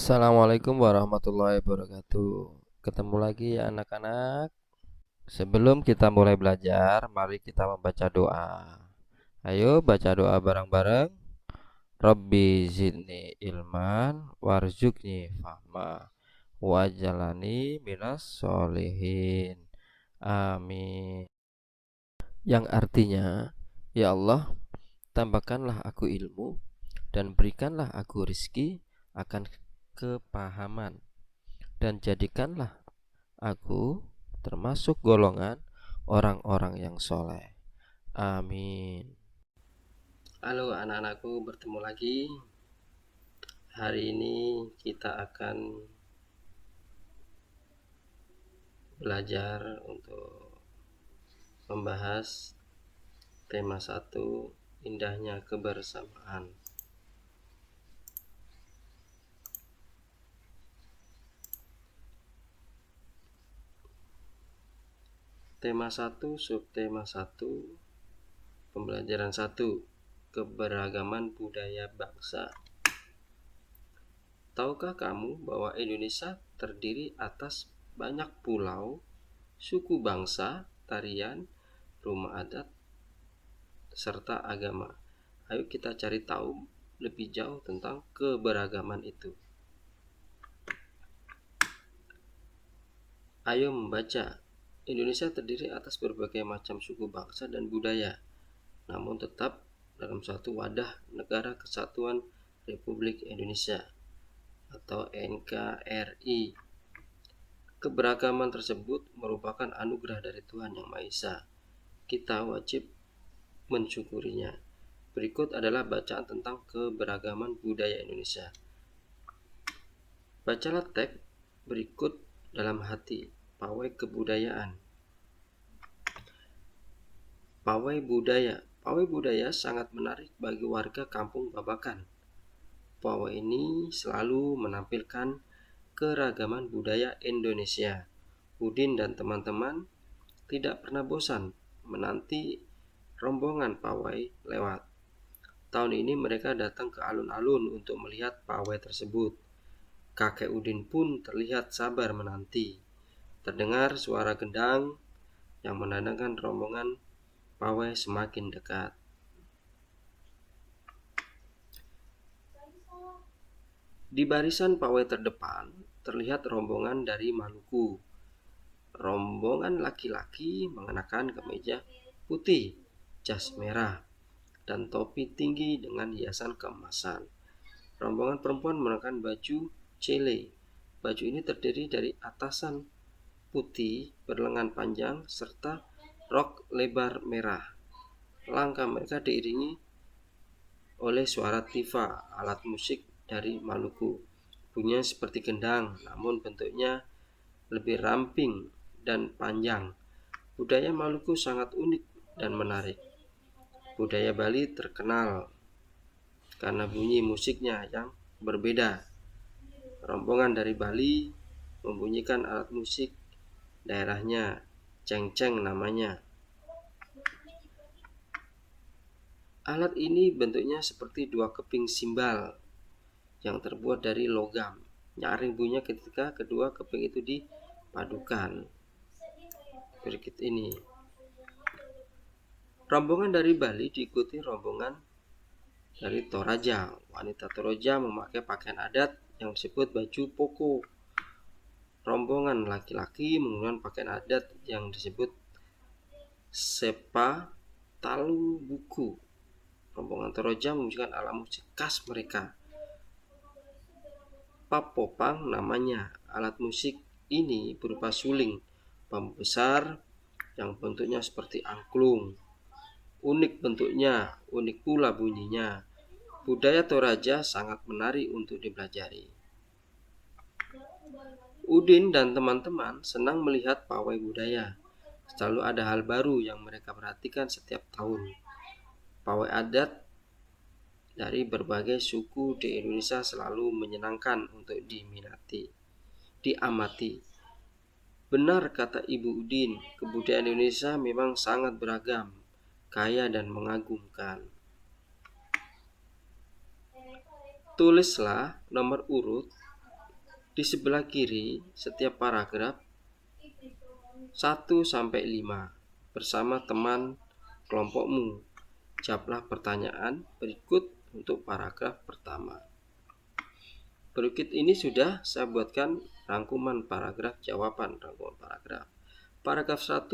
Assalamualaikum warahmatullahi wabarakatuh. Ketemu lagi ya anak-anak. Sebelum kita mulai belajar, mari kita membaca doa. Ayo baca doa bareng-bareng. Rabbi zidni ilman warzuqni fahma wajalani minas solihin. Amin. Yang artinya, ya Allah, tambahkanlah aku ilmu dan berikanlah aku rizki akan kepahaman, dan jadikanlah aku termasuk golongan orang-orang yang soleh. Amin. Halo anak-anakku, bertemu lagi. Hari ini kita akan belajar untuk membahas tema 1, indahnya kebersamaan. Tema 1, subtema 1, pembelajaran 1, keberagaman budaya bangsa. Tahukah kamu bahwa Indonesia terdiri atas banyak pulau, suku bangsa, tarian, rumah adat, serta agama? Ayo kita cari tahu lebih jauh tentang keberagaman itu. Ayo membaca. Indonesia terdiri atas berbagai macam suku bangsa dan budaya, namun tetap dalam satu wadah Negara Kesatuan Republik Indonesia atau NKRI. Keberagaman tersebut merupakan anugerah dari Tuhan Yang Maha Esa. Kita wajib mensyukurinya. Berikut adalah bacaan tentang keberagaman budaya Indonesia. Bacalah teks berikut dalam hati. Pawai kebudayaan. Pawai budaya. Pawai budaya sangat menarik bagi warga kampung Babakan. Pawai ini selalu menampilkan keragaman budaya Indonesia. Udin dan teman-teman tidak pernah bosan menanti rombongan pawai lewat. Tahun ini mereka datang ke alun-alun untuk melihat pawai tersebut. Kakek Udin pun terlihat sabar menanti. Terdengar suara gendang yang menandakan rombongan pawai semakin dekat. Di barisan pawai terdepan terlihat rombongan dari Maluku. Rombongan laki-laki mengenakan kemeja putih, jas merah, dan topi tinggi dengan hiasan keemasan. Rombongan perempuan mengenakan baju cele. Baju ini terdiri dari atasan putih berlengan panjang serta rok lebar merah. Langkah mereka diiringi oleh suara tifa, alat musik dari Maluku. Bunyinya seperti gendang, namun bentuknya lebih ramping dan panjang. Budaya Maluku sangat unik dan menarik. Budaya Bali terkenal karena bunyi musiknya yang berbeda. Rombongan dari Bali membunyikan alat musik daerahnya, cengceng namanya. Alat ini bentuknya seperti dua keping simbal yang terbuat dari logam. Nyaring bunyinya ketika kedua keping itu dipadukan. Berikut ini. Rombongan dari Bali diikuti rombongan dari Toraja. Wanita Toraja memakai pakaian adat yang disebut baju poko. Rombongan laki-laki menggunakan pakaian adat yang disebut sepa talu buku. Rombongan Toraja menunjukkan alat musik khas mereka. Papopang namanya. Alat musik ini berupa suling bambu besar yang bentuknya seperti angklung. Unik bentuknya, unik pula bunyinya. Budaya Toraja sangat menarik untuk dipelajari. Udin dan teman-teman senang melihat pawai budaya. Selalu ada hal baru yang mereka perhatikan setiap tahun. Pawai adat dari berbagai suku di Indonesia selalu menyenangkan untuk diamati. Benar kata Ibu Udin, kebudayaan Indonesia memang sangat beragam, kaya dan mengagumkan. Tulislah nomor urut Di sebelah kiri setiap paragraf 1-5 bersama teman kelompokmu. Jawablah pertanyaan berikut untuk paragraf pertama. Berikut ini sudah saya buatkan rangkuman paragraf jawaban rangkuman paragraf. Paragraf 1.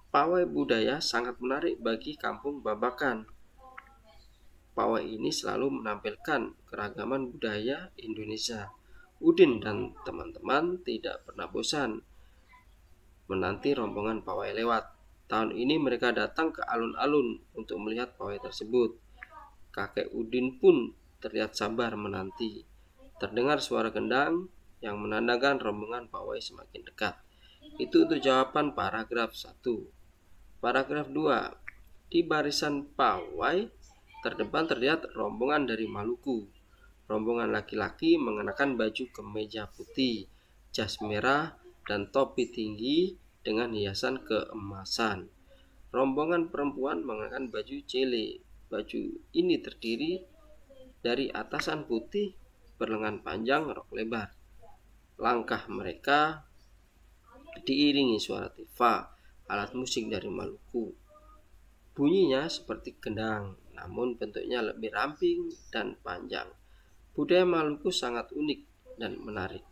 Pawai budaya sangat menarik bagi kampung Babakan. Pawai ini selalu menampilkan keragaman budaya Indonesia. Udin dan teman-teman tidak pernah bosan menanti rombongan pawai lewat. Tahun ini mereka datang ke alun-alun untuk melihat pawai tersebut. Kakek Udin pun terlihat sabar menanti. Terdengar suara gendang yang menandakan rombongan pawai semakin dekat. Itu untuk jawaban paragraf 1. Paragraf 2. Di barisan pawai terdepan terlihat rombongan dari Maluku. Rombongan laki-laki mengenakan baju kemeja putih, jas merah, dan topi tinggi dengan hiasan keemasan. Rombongan perempuan mengenakan baju cele. Baju ini terdiri dari atasan putih berlengan panjang, rok lebar. Langkah mereka diiringi suara tifa, alat musik dari Maluku. Bunyinya seperti gendang, namun bentuknya lebih ramping dan panjang. Budaya Maluku sangat unik dan menarik.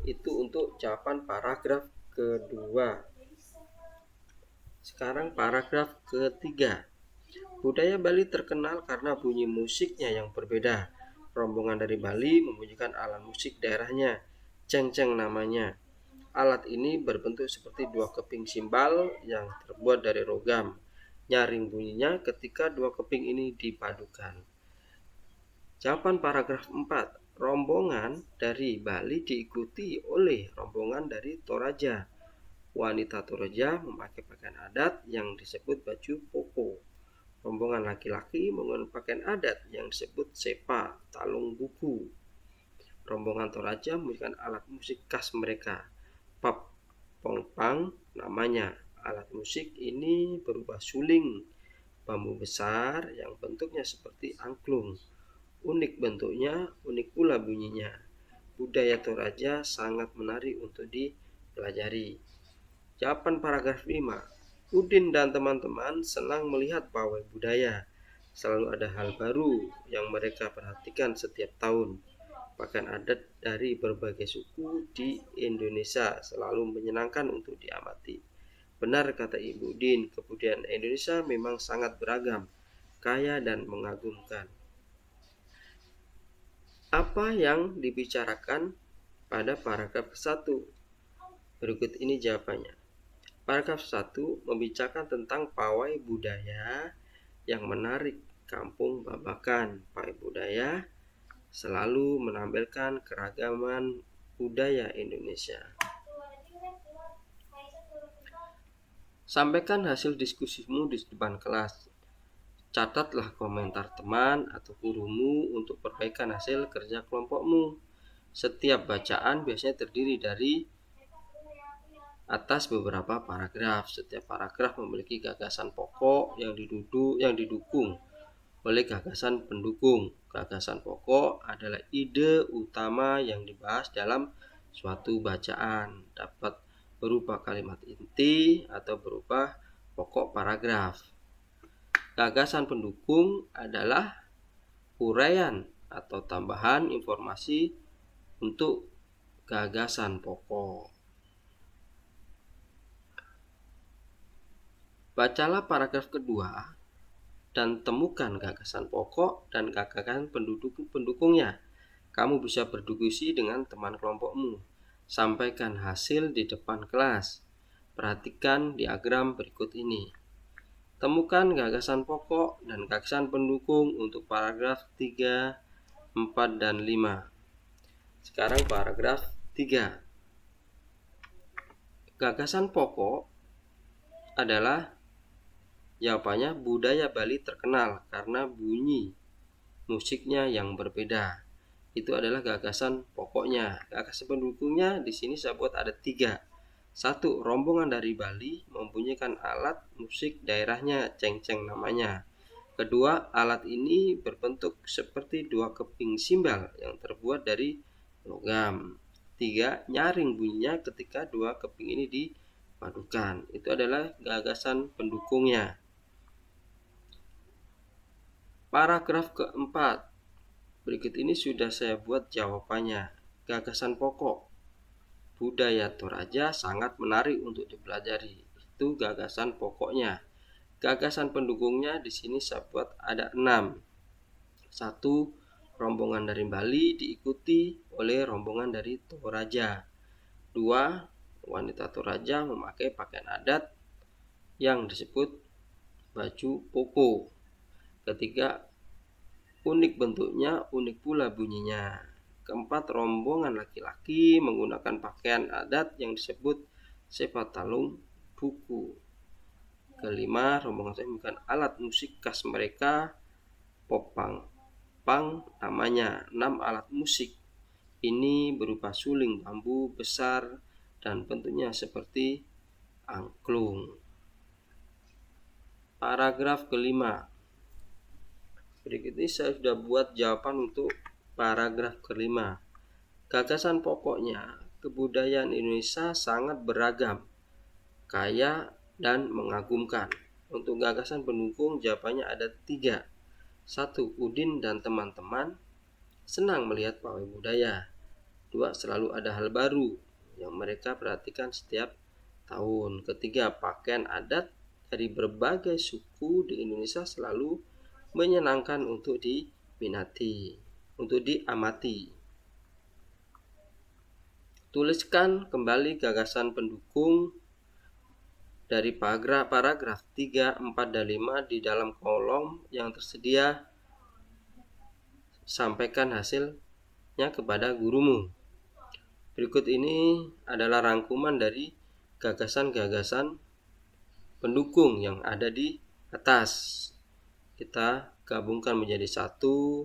Itu untuk jawaban paragraf kedua. Sekarang paragraf ketiga. Budaya Bali terkenal karena bunyi musiknya yang berbeda. Rombongan dari Bali membunyikan alat musik daerahnya, cengceng namanya. Alat ini berbentuk seperti dua keping simbal yang terbuat dari rogam. Nyaring bunyinya ketika dua keping ini dipadukan. Jawaban paragraf 4. Rombongan dari Bali diikuti oleh rombongan dari Toraja. Wanita Toraja memakai pakaian adat yang disebut baju poko. Rombongan laki-laki menggunakan pakaian adat yang disebut sepa, talung buku. Rombongan Toraja menggunakan alat musik khas mereka, pap pongpang namanya. Alat musik ini berupa suling, bambu besar yang bentuknya seperti angklung. Unik bentuknya, unik pula bunyinya. Budaya Toraja sangat menarik untuk dipelajari. Jawaban paragraf 5. Udin dan teman-teman senang melihat pawai budaya. Selalu ada hal baru yang mereka perhatikan setiap tahun. Pakaian adat dari berbagai suku di Indonesia selalu menyenangkan untuk diamati. Benar kata Ibu Udin, kebudayaan Indonesia memang sangat beragam, kaya dan mengagumkan. Apa yang dibicarakan pada paragraf 1? Berikut ini jawabannya. Paragraf 1 membicarakan tentang pawai budaya yang menarik kampung Babakan. Pawai budaya selalu menampilkan keragaman budaya Indonesia. Sampaikan hasil diskusimu di depan kelas. Catatlah komentar teman atau gurumu untuk perbaikan hasil kerja kelompokmu. Setiap bacaan biasanya terdiri dari atas beberapa paragraf. Setiap paragraf memiliki gagasan pokok yang didukung oleh gagasan pendukung. Gagasan pokok adalah ide utama yang dibahas dalam suatu bacaan. Dapat berupa kalimat inti atau berupa pokok paragraf. Gagasan pendukung adalah uraian atau tambahan informasi untuk gagasan pokok. Bacalah paragraf kedua dan temukan gagasan pokok dan gagasan pendukungnya. Kamu bisa berdiskusi dengan teman kelompokmu. Sampaikan hasil di depan kelas. Perhatikan diagram berikut ini. Temukan gagasan pokok dan gagasan pendukung untuk paragraf 3, 4, dan 5. Sekarang paragraf 3. Gagasan pokok adalah jawabannya budaya Bali terkenal karena bunyi musiknya yang berbeda. Itu adalah gagasan pokoknya. Gagasan pendukungnya di sini saya buat ada 3. 1. Rombongan dari Bali membunyikan alat musik daerahnya, cengceng namanya. Kedua, alat ini berbentuk seperti dua keping simbal yang terbuat dari logam. Tiga, nyaring bunyinya ketika dua keping ini dipadukan. Itu adalah gagasan pendukungnya. Paragraf keempat. Berikut ini sudah saya buat jawabannya. Gagasan pokok. Budaya Toraja sangat menarik untuk dipelajari. Itu gagasan pokoknya. Gagasan pendukungnya di sini saya buat ada 6. 1. Rombongan dari Bali diikuti oleh rombongan dari Toraja. 2. Wanita Toraja memakai pakaian adat yang disebut baju poko. Ketiga, unik bentuknya, unik pula bunyinya. Keempat, rombongan laki-laki menggunakan pakaian adat yang disebut sepatalung buku. Kelima, rombongan saya menggunakan alat musik khas mereka, popang pang namanya. 6 alat musik ini berupa suling bambu besar dan bentuknya seperti angklung. Paragraf kelima. Berikut ini saya sudah buat jawaban untuk paragraf kelima. Gagasan pokoknya, kebudayaan Indonesia sangat beragam, kaya, dan mengagumkan. Untuk gagasan pendukung jawabannya ada 3. 1. Udin dan teman-teman senang melihat pawai budaya. 2. Selalu ada hal baru yang mereka perhatikan setiap tahun. Ketiga, pakaian adat dari berbagai suku di Indonesia selalu menyenangkan untuk diminati, untuk diamati. Tuliskan kembali gagasan pendukung dari paragraf 3, 4, dan 5 di dalam kolom yang tersedia. Sampaikan hasilnya kepada gurumu. Berikut ini adalah rangkuman dari gagasan-gagasan pendukung yang ada di atas. Kita gabungkan menjadi satu.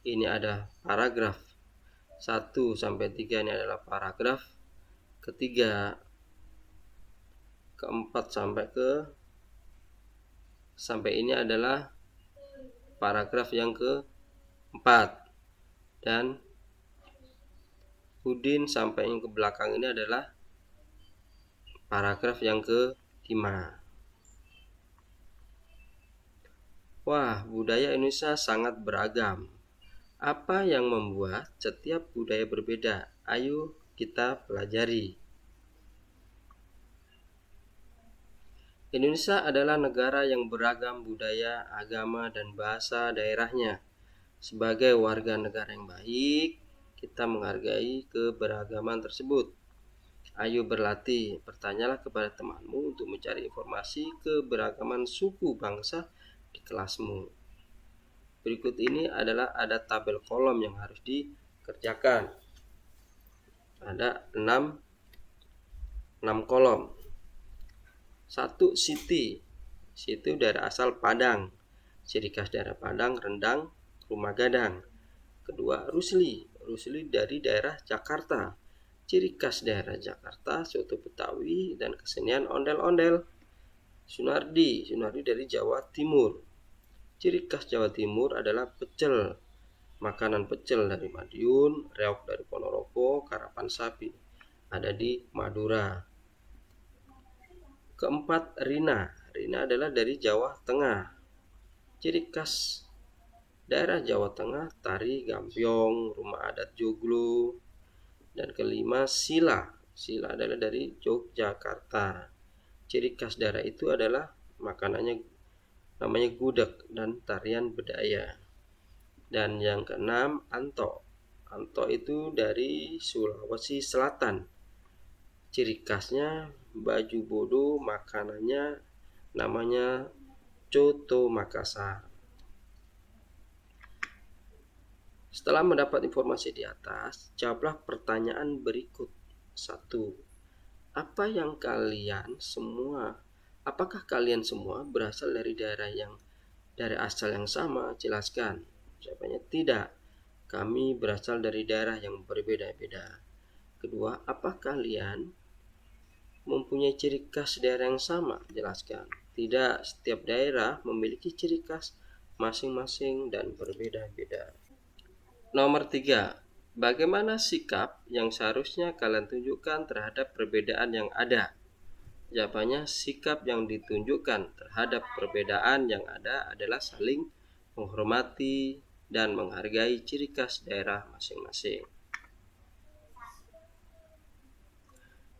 Ini ada paragraf 1 sampai 3, ini adalah paragraf ketiga. Keempat sampai ini adalah paragraf yang keempat, dan Udin sampai yang ke belakang ini adalah paragraf yang kelima. Wah, budaya Indonesia sangat beragam. Apa yang membuat setiap budaya berbeda? Ayo kita pelajari. Indonesia adalah negara yang beragam budaya, agama, dan bahasa daerahnya. Sebagai warga negara yang baik, kita menghargai keberagaman tersebut. Ayo berlatih, bertanyalah kepada temanmu untuk mencari informasi keberagaman suku bangsa di kelasmu. Berikut ini adalah ada tabel kolom yang harus dikerjakan. Ada 6 kolom. 1. Siti dari asal Padang. Ciri khas daerah Padang, rendang, rumah gadang. Kedua, Rusli dari daerah Jakarta. Ciri khas daerah Jakarta, soto Betawi dan kesenian ondel-ondel. Sunardi dari Jawa Timur. Ciri khas Jawa Timur adalah pecel. Makanan pecel dari Madiun, reok dari Ponorogo, karapan sapi ada di Madura. Keempat, Rina adalah dari Jawa Tengah. Ciri khas daerah Jawa Tengah, tari gampiong, rumah adat joglo. Dan kelima, Sila adalah dari Yogyakarta. Ciri khas daerah itu adalah makanannya namanya gudeg dan tarian bedaya. Dan yang keenam, Anto itu dari Sulawesi Selatan. Ciri khasnya baju bodoh, makanannya namanya coto Makassar. Setelah mendapat informasi di atas, jawablah pertanyaan berikut. 1. Apakah kalian semua berasal dari dari asal yang sama? Jelaskan. Jawabannya tidak. Kami berasal dari daerah yang berbeda-beda. Kedua, apa kalian mempunyai ciri khas daerah yang sama? Jelaskan. Tidak, setiap daerah memiliki ciri khas masing-masing dan berbeda-beda. Nomor 3. Bagaimana sikap yang seharusnya kalian tunjukkan terhadap perbedaan yang ada? Jawabannya, sikap yang ditunjukkan terhadap perbedaan yang ada adalah saling menghormati dan menghargai ciri khas daerah masing-masing.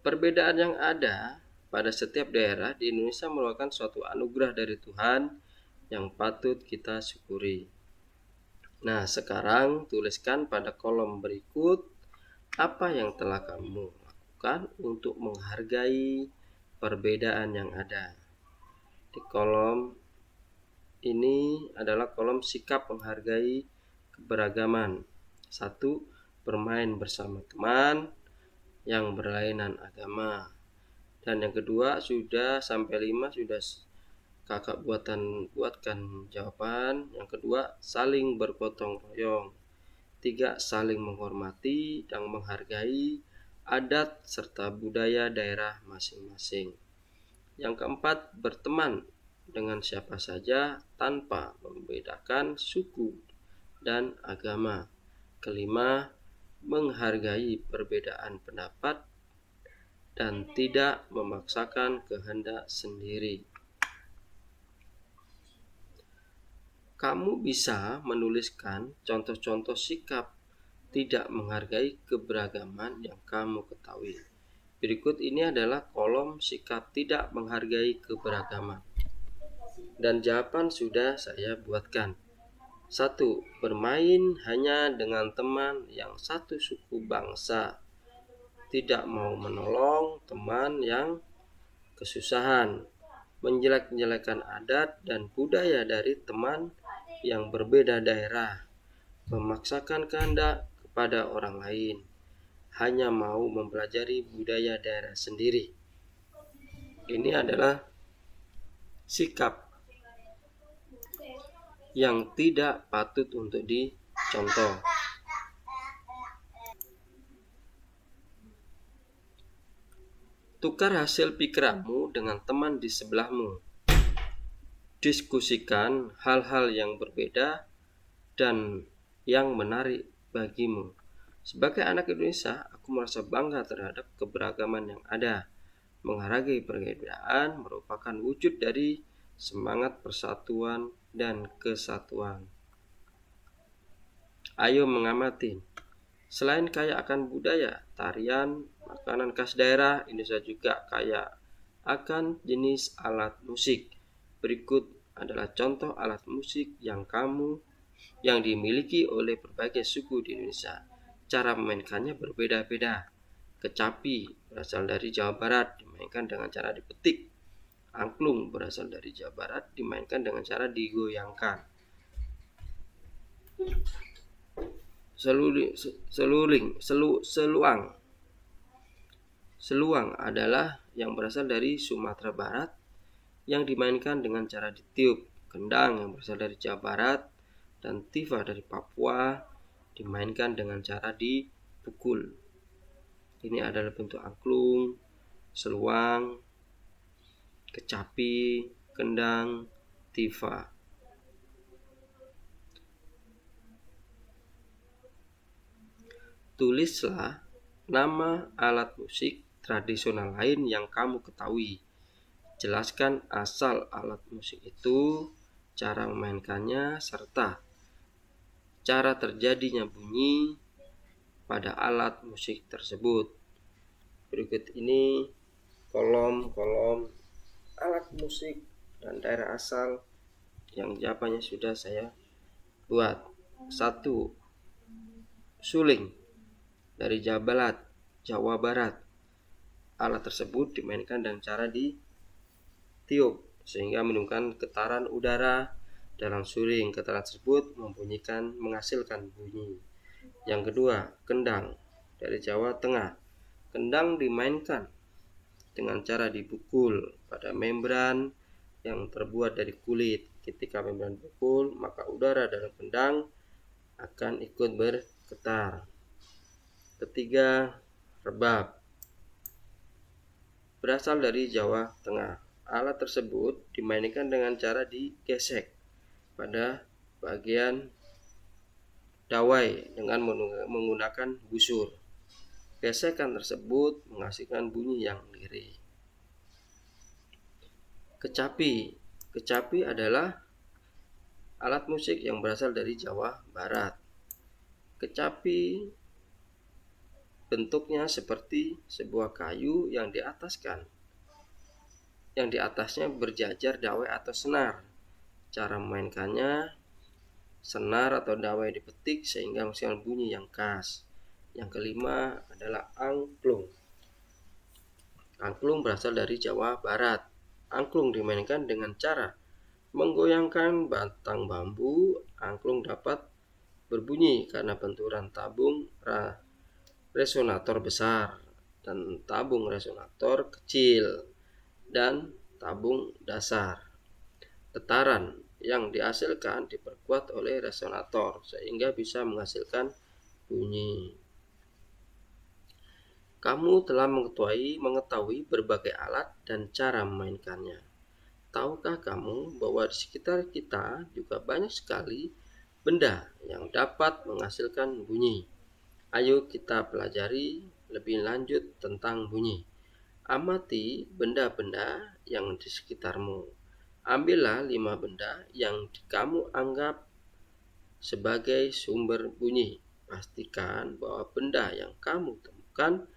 Perbedaan yang ada pada setiap daerah di Indonesia merupakan suatu anugerah dari Tuhan yang patut kita syukuri. Nah, sekarang tuliskan pada kolom berikut apa yang telah kamu lakukan untuk menghargai perbedaan yang ada. Di kolom ini adalah kolom sikap menghargai keberagaman. 1. Bermain bersama teman yang berlainan agama. Dan yang kedua, sudah sampai 5 sudah kakak buatkan jawaban. Yang kedua, saling bergotong royong. 3. Saling menghormati dan menghargai adat serta budaya daerah masing-masing. Yang keempat, berteman dengan siapa saja tanpa membedakan suku dan agama. Kelima, menghargai perbedaan pendapat dan tidak memaksakan kehendak sendiri. Kamu bisa menuliskan contoh-contoh sikap tidak menghargai keberagaman yang kamu ketahui. Berikut ini adalah kolom sikap tidak menghargai keberagaman. Dan jawaban sudah saya buatkan. 1. Bermain hanya dengan teman yang satu suku bangsa. Tidak mau menolong teman yang kesusahan. Menjelek-jelekan adat dan budaya dari teman yang berbeda daerah. Memaksakan kehendak kepada orang lain. Hanya mau mempelajari budaya daerah sendiri. Ini adalah sikap yang tidak patut untuk dicontoh. Tukar hasil pikiranmu dengan teman di sebelahmu. Diskusikan hal-hal yang berbeda dan yang menarik bagimu. Sebagai anak Indonesia, aku merasa bangga terhadap keberagaman yang ada. Menghargai perbedaan merupakan wujud dari semangat persatuan dan kesatuan. Ayo mengamati. Selain kaya akan budaya, tarian, makanan khas daerah, Indonesia juga kaya akan jenis alat musik. Berikut adalah contoh alat musik yang dimiliki oleh berbagai suku di Indonesia. Cara memainkannya berbeda-beda. Kecapi berasal dari Jawa Barat, dimainkan dengan cara dipetik. Angklung berasal dari Jawa Barat, dimainkan dengan cara digoyangkan. Seluang adalah yang berasal dari Sumatera Barat, yang dimainkan dengan cara ditiup. Kendang yang berasal dari Jawa Barat dan tifa dari Papua dimainkan dengan cara dipukul. Ini adalah bentuk angklung, seluang, kecapi, kendang, tifa. Tulislah nama alat musik tradisional lain yang kamu ketahui. Jelaskan asal alat musik itu, cara memainkannya, serta cara terjadinya bunyi pada alat musik tersebut. Berikut ini kolom-kolom alat musik dan daerah asal yang jawabannya sudah saya buat. 1. Suling dari Jawa Barat. Alat tersebut dimainkan dengan cara ditiup sehingga menimbulkan getaran udara dalam suling. Getaran tersebut menghasilkan bunyi. Yang kedua, kendang dari Jawa Tengah. Kendang dimainkan dengan cara dipukul pada membran yang terbuat dari kulit. Ketika membran dipukul, maka udara dalam kendang akan ikut bergetar. Ketiga, rebab berasal dari Jawa Tengah. Alat tersebut dimainkan dengan cara digesek pada bagian dawai dengan menggunakan busur. Gesekan tersebut menghasilkan bunyi yang lirih. Kecapi. Kecapi adalah alat musik yang berasal dari Jawa Barat. Kecapi bentuknya seperti sebuah kayu yang di atasnya berjajar dawai atau senar. Cara memainkannya, senar atau dawai dipetik sehingga menghasilkan bunyi yang khas. Yang kelima adalah angklung. Angklung berasal dari Jawa Barat. Angklung dimainkan dengan cara menggoyangkan batang bambu. Angklung dapat berbunyi karena benturan tabung resonator besar dan tabung resonator kecil dan tabung dasar. Getaran yang dihasilkan diperkuat oleh resonator sehingga bisa menghasilkan bunyi. Kamu telah mengetahui berbagai alat dan cara memainkannya. Tahukah kamu bahwa di sekitar kita juga banyak sekali benda yang dapat menghasilkan bunyi? Ayo kita pelajari lebih lanjut tentang bunyi. Amati benda-benda yang di sekitarmu. Ambillah 5 benda yang kamu anggap sebagai sumber bunyi. Pastikan bahwa benda yang kamu temukan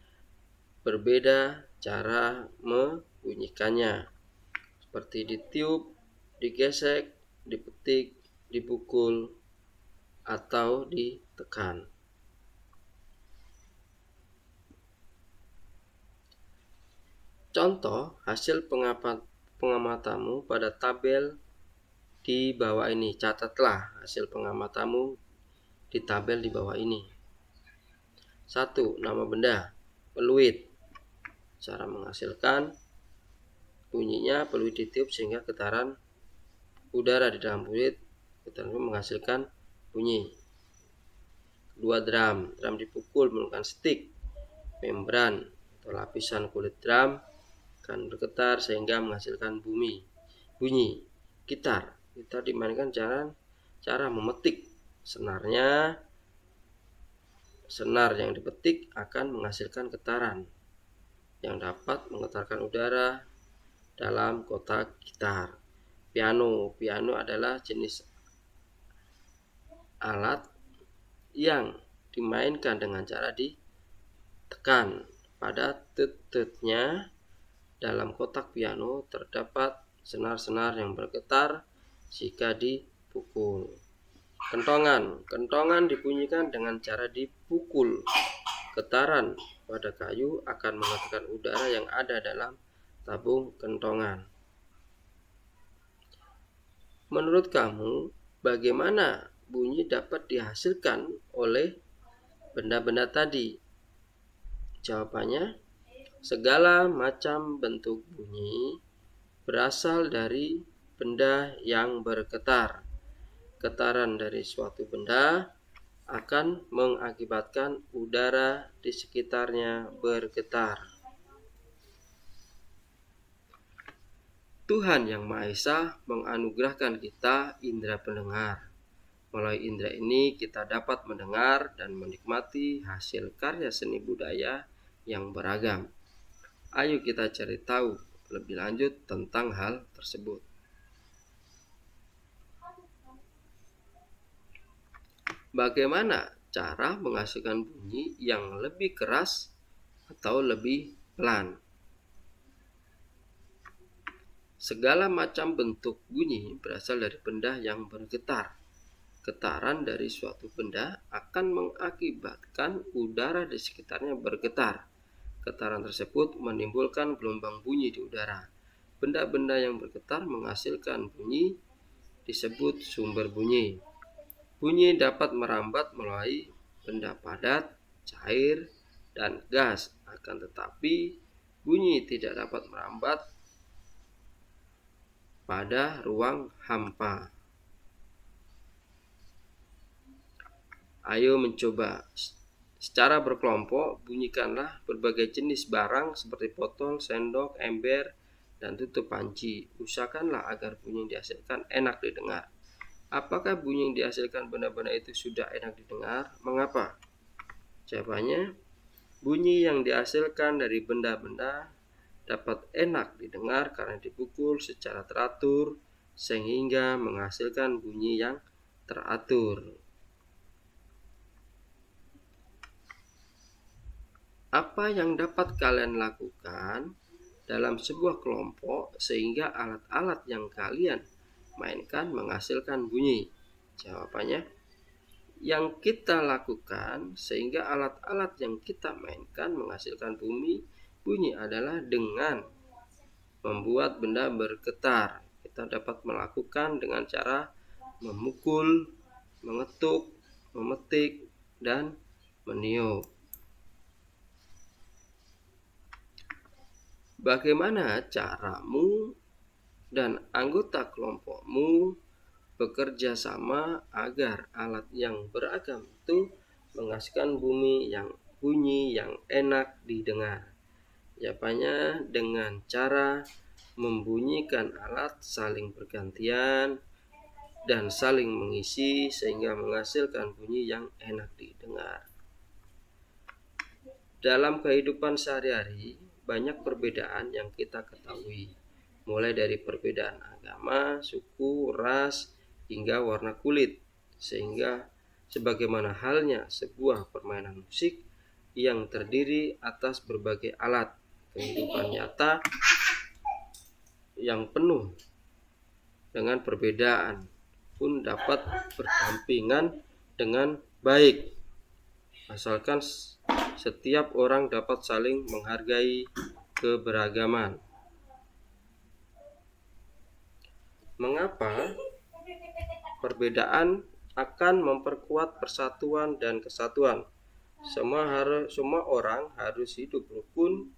berbeda cara membunyikannya, seperti ditiup, digesek, dipetik, dipukul, atau ditekan. Contoh hasil pengamatanmu pada tabel di bawah ini. Catatlah hasil pengamatanmu di tabel di bawah ini. 1. Nama benda, peluit. Cara menghasilkan bunyinya, peluit ditiup sehingga getaran udara di dalam peluit menghasilkan bunyi. 2. Drum. Drum dipukul menggunakan stick. Membran atau lapisan kulit drum akan bergetar sehingga menghasilkan bunyi. Gitar. Gitar dimainkan cara memetik. Senar yang dipetik akan menghasilkan getaran yang dapat menggetarkan udara dalam kotak gitar. Piano adalah jenis alat yang dimainkan dengan cara ditekan. Pada tut-tutnya dalam kotak piano terdapat senar-senar yang bergetar jika dipukul. Kentongan dibunyikan dengan cara dipukul. Getaran pada kayu akan menggetarkan udara yang ada dalam tabung kentongan. Menurut kamu, bagaimana bunyi dapat dihasilkan oleh benda-benda tadi? Jawabannya, segala macam bentuk bunyi berasal dari benda yang bergetar. Getaran dari suatu benda akan mengakibatkan udara di sekitarnya bergetar. Tuhan Yang Maha Esa menganugerahkan kita indera pendengar. Melalui indera ini kita dapat mendengar dan menikmati hasil karya seni budaya yang beragam. Ayo kita cari tahu lebih lanjut tentang hal tersebut. Bagaimana cara menghasilkan bunyi yang lebih keras atau lebih pelan? Segala macam bentuk bunyi berasal dari benda yang bergetar. Getaran dari suatu benda akan mengakibatkan udara di sekitarnya bergetar. Getaran tersebut menimbulkan gelombang bunyi di udara. Benda-benda yang bergetar menghasilkan bunyi disebut sumber bunyi. Bunyi dapat merambat melalui benda padat, cair, dan gas. Akan tetapi, bunyi tidak dapat merambat pada ruang hampa. Ayo mencoba. Secara berkelompok, bunyikanlah berbagai jenis barang seperti botol, sendok, ember, dan tutup panci. Usahakanlah agar bunyi yang dihasilkan enak didengar. Apakah bunyi yang dihasilkan benda-benda itu sudah enak didengar? Mengapa? Jawabannya, bunyi yang dihasilkan dari benda-benda dapat enak didengar karena dipukul secara teratur sehingga menghasilkan bunyi yang teratur. Apa yang dapat kalian lakukan dalam sebuah kelompok sehingga alat-alat yang kalian mainkan menghasilkan bunyi? Jawabannya, yang kita lakukan sehingga alat-alat yang kita mainkan menghasilkan bunyi adalah dengan membuat benda bergetar. Kita dapat melakukan dengan cara memukul, mengetuk, memetik, dan meniup. Bagaimana caramu dan anggota kelompokmu bekerja sama agar alat yang beragam itu menghasilkan bunyi yang enak didengar? Jawabannya, dengan cara membunyikan alat saling bergantian dan saling mengisi sehingga menghasilkan bunyi yang enak didengar. Dalam kehidupan sehari-hari, banyak perbedaan yang kita ketahui, mulai dari perbedaan agama, suku, ras, hingga warna kulit, sehingga sebagaimana halnya sebuah permainan musik yang terdiri atas berbagai alat, kehidupan nyata yang penuh dengan perbedaan pun dapat berdampingan dengan baik, asalkan setiap orang dapat saling menghargai keberagaman. Mengapa perbedaan akan memperkuat persatuan dan kesatuan? Semua orang harus hidup rukun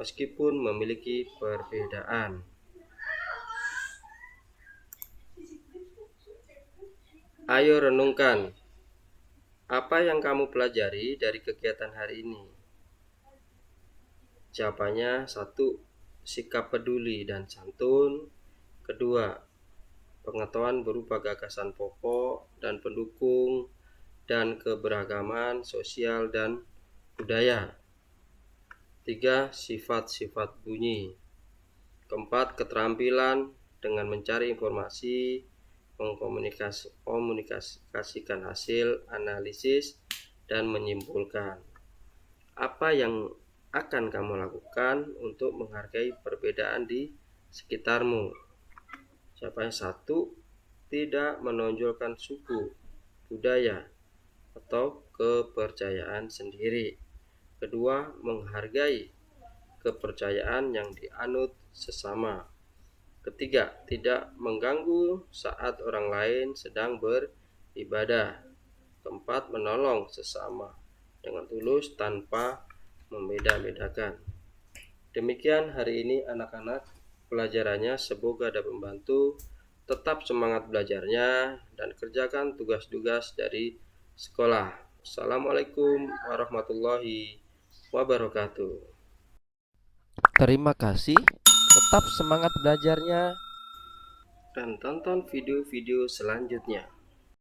meskipun memiliki perbedaan. Ayo renungkan, apa yang kamu pelajari dari kegiatan hari ini? Jawabannya, 1. Sikap peduli dan santun. 2. Pengetahuan berupa gagasan pokok dan pendukung dan keberagaman sosial dan budaya. 3. Sifat-sifat bunyi. 4. Keterampilan dengan mencari informasi, mengkomunikasikan hasil analisis, dan menyimpulkan. Apa yang akan kamu lakukan untuk menghargai perbedaan di sekitarmu? Jawabannya, 1. Tidak menonjolkan suku, budaya, atau kepercayaan sendiri. 2. Menghargai kepercayaan yang dianut sesama. 3. Tidak mengganggu saat orang lain sedang beribadah. 4. Menolong sesama dengan tulus tanpa membeda-bedakan. Demikian hari ini anak-anak pelajarannya, semoga dapat membantu. Tetap semangat belajarnya dan kerjakan tugas-tugas dari sekolah. Assalamualaikum warahmatullahi wabarakatuh. Terima kasih. Tetap semangat belajarnya. Dan tonton video-video selanjutnya.